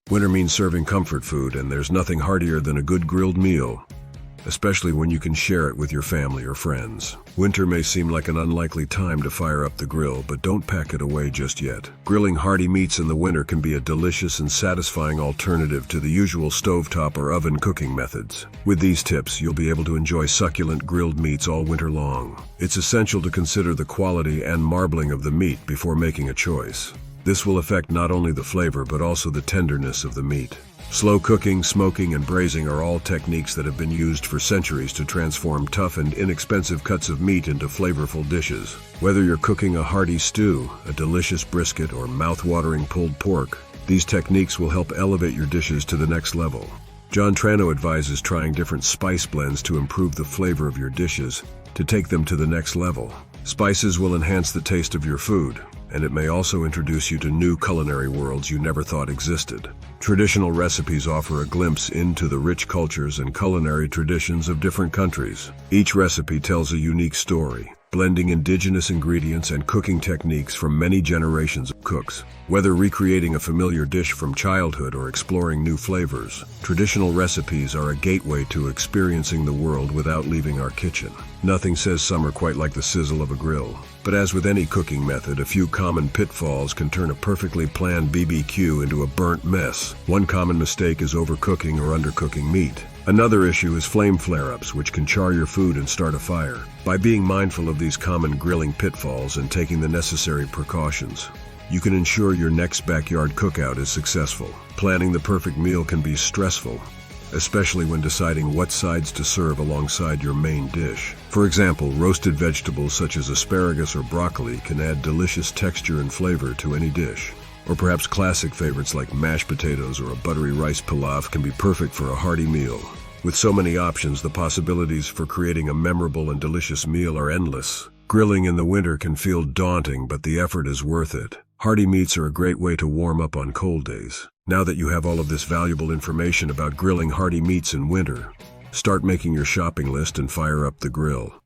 Winter means serving comfort food, and there's nothing heartier than a good grilled meal, especially when you can share it with your family or friends. Winter may seem like an unlikely time to fire up the grill, but don't pack it away just yet. Grilling hearty meats in the winter can be a delicious and satisfying alternative to the usual stovetop or oven cooking methods. With these tips, you'll be able to enjoy succulent grilled meats all winter long. It's essential to consider the quality and marbling of the meat before making a choice. This will affect not only the flavor but also the tenderness of the meat. Slow cooking, smoking, and braising are all techniques that have been used for centuries to transform tough and inexpensive cuts of meat into flavorful dishes. Whether you're cooking a hearty stew, a delicious brisket, or mouth-watering pulled pork, these techniques will help elevate your dishes to the next level. John Trano advises trying different spice blends to improve the flavor of your dishes, to take them to the next level. Spices will enhance the taste of your food, and it may also introduce you to new culinary worlds you never thought existed. Traditional recipes offer a glimpse into the rich cultures and culinary traditions of different countries. Each recipe tells a unique story, blending indigenous ingredients and cooking techniques from many generations of cooks. Whether recreating a familiar dish from childhood or exploring new flavors, traditional recipes are a gateway to experiencing the world without leaving our kitchen. Nothing says summer quite like the sizzle of a grill. But as with any cooking method, a few common pitfalls can turn a perfectly planned BBQ into a burnt mess. One common mistake is overcooking or undercooking meat. Another issue is flame flare-ups, which can char your food and start a fire. By being mindful of these common grilling pitfalls and taking the necessary precautions, you can ensure your next backyard cookout is successful. Planning the perfect meal can be stressful, especially when deciding what sides to serve alongside your main dish. For example, roasted vegetables such as asparagus or broccoli can add delicious texture and flavor to any dish. Or perhaps classic favorites like mashed potatoes or a buttery rice pilaf can be perfect for a hearty meal. With so many options, the possibilities for creating a memorable and delicious meal are endless. Grilling in the winter can feel daunting, but the effort is worth it. Hearty meats are a great way to warm up on cold days. Now that you have all of this valuable information about grilling hearty meats in winter, start making your shopping list and fire up the grill.